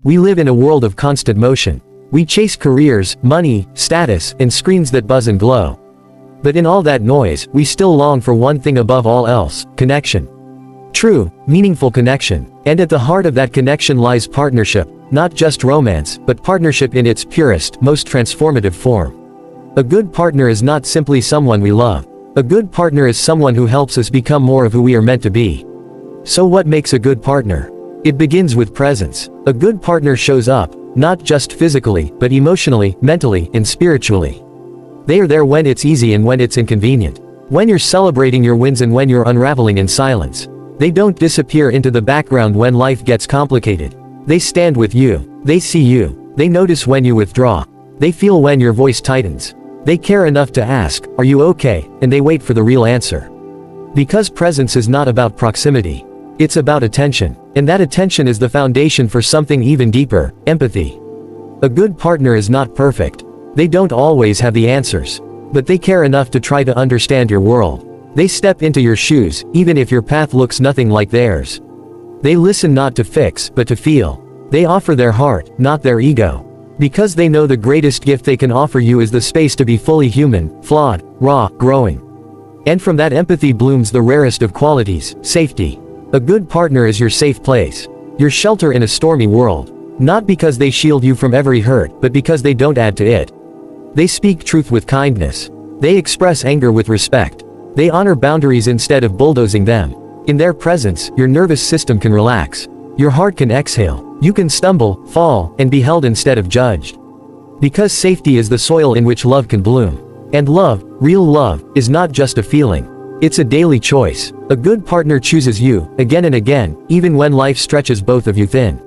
We live in a world of constant motion. We chase careers, money, status, and screens that buzz and glow. But in all that noise, we still long for one thing above all else: connection. True, meaningful connection. And at the heart of that connection lies partnership, not just romance, but partnership in its purest, most transformative form. A good partner is not simply someone we love. A good partner is someone who helps us become more of who we are meant to be. So what makes a good partner? It begins with presence. A good partner shows up, not just physically, but emotionally, mentally, and spiritually. They are there when it's easy and when it's inconvenient. When you're celebrating your wins and when you're unraveling in silence. They don't disappear into the background when life gets complicated. They stand with you. They see you. They notice when you withdraw. They feel when your voice tightens. They care enough to ask, "Are you okay?" And they wait for the real answer. Because presence is not about proximity. It's about attention. And that attention is the foundation for something even deeper: empathy. A good partner is not perfect. They don't always have the answers. But they care enough to try to understand your world. They step into your shoes, even if your path looks nothing like theirs. They listen not to fix, but to feel. They offer their heart, not their ego. Because they know the greatest gift they can offer you is the space to be fully human, flawed, raw, growing. And from that empathy blooms the rarest of qualities: safety. A good partner is your safe place. Your shelter in a stormy world. Not because they shield you from every hurt, but because they don't add to it. They speak truth with kindness. They express anger with respect. They honor boundaries instead of bulldozing them. In their presence, your nervous system can relax. Your heart can exhale. You can stumble, fall, and be held instead of judged. Because safety is the soil in which love can bloom. And love, real love, is not just a feeling. It's a daily choice. A good partner chooses you, again and again, even when life stretches both of you thin.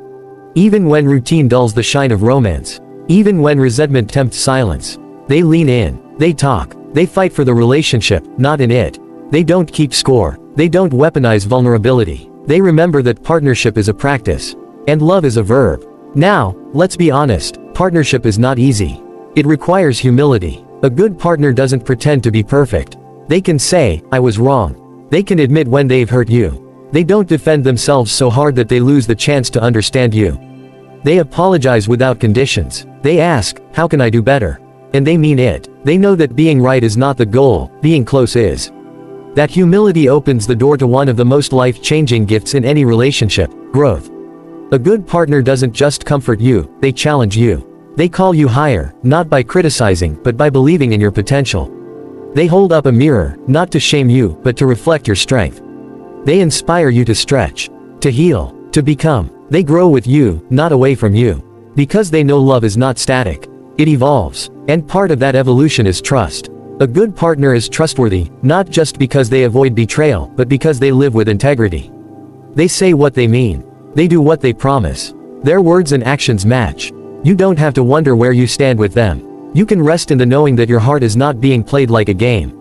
Even when routine dulls the shine of romance. Even when resentment tempts silence. They lean in. They talk. They fight for the relationship, not in it. They don't keep score. They don't weaponize vulnerability. They remember that partnership is a practice. And love is a verb. Now, let's be honest, partnership is not easy. It requires humility. A good partner doesn't pretend to be perfect. They can say, "I was wrong." They can admit when they've hurt you. They don't defend themselves so hard that they lose the chance to understand you. They apologize without conditions. They ask, "How can I do better?" And they mean it. They know that being right is not the goal, being close is. That humility opens the door to one of the most life-changing gifts in any relationship: growth. A good partner doesn't just comfort you, they challenge you. They call you higher, not by criticizing, but by believing in your potential. They hold up a mirror, not to shame you, but to reflect your strength. They inspire you to stretch, to heal, to become. They grow with you, not away from you. Because they know love is not static. It evolves. And part of that evolution is trust. A good partner is trustworthy, not just because they avoid betrayal, but because they live with integrity. They say what they mean. They do what they promise. Their words and actions match. You don't have to wonder where you stand with them. You can rest in the knowing that your heart is not being played like a game.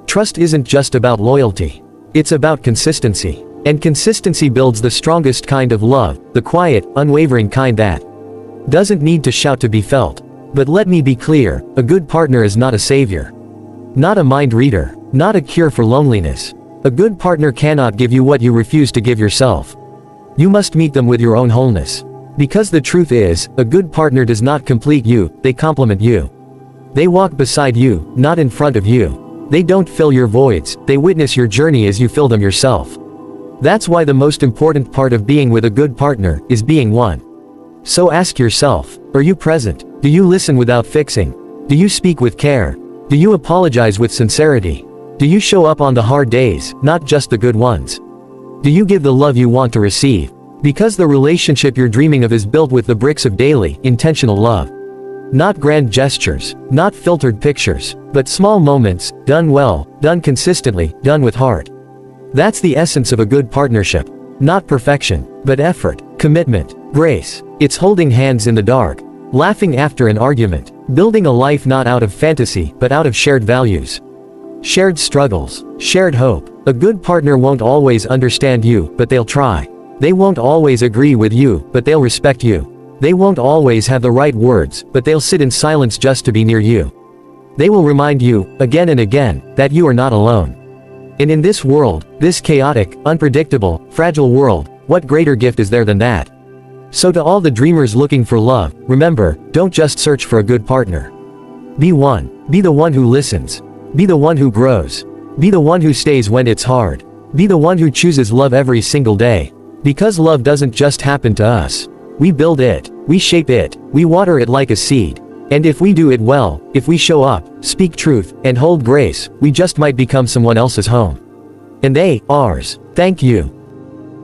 Trust isn't just about loyalty. It's about consistency. And consistency builds the strongest kind of love, the quiet, unwavering kind that doesn't need to shout to be felt. But let me be clear, a good partner is not a savior. Not a mind reader. Not a cure for loneliness. A good partner cannot give you what you refuse to give yourself. You must meet them with your own wholeness. Because the truth is, a good partner does not complete you, they complement you. They walk beside you, not in front of you. They don't fill your voids, they witness your journey as you fill them yourself. That's why the most important part of being with a good partner is being one. So ask yourself, are you present? Do you listen without fixing? Do you speak with care? Do you apologize with sincerity? Do you show up on the hard days, not just the good ones? Do you give the love you want to receive? Because the relationship you're dreaming of is built with the bricks of daily, intentional love. Not grand gestures, not filtered pictures, but small moments, done well, done consistently, done with heart. That's the essence of a good partnership. Not perfection, but effort, commitment, grace. It's holding hands in the dark, laughing after an argument, building a life not out of fantasy, but out of shared values. Shared struggles, shared hope. A good partner won't always understand you, but they'll try. They won't always agree with you, but they'll respect you. They won't always have the right words, but they'll sit in silence just to be near you. They will remind you, again and again, that you are not alone. And in this world, this chaotic, unpredictable, fragile world, what greater gift is there than that? So to all the dreamers looking for love, remember, don't just search for a good partner. Be one. Be the one who listens. Be the one who grows. Be the one who stays when it's hard. Be the one who chooses love every single day. Because love doesn't just happen to us. We build it. We shape it. We water it like a seed. And if we do it well, if we show up, speak truth, and hold grace, we just might become someone else's home. And they, ours. Thank you.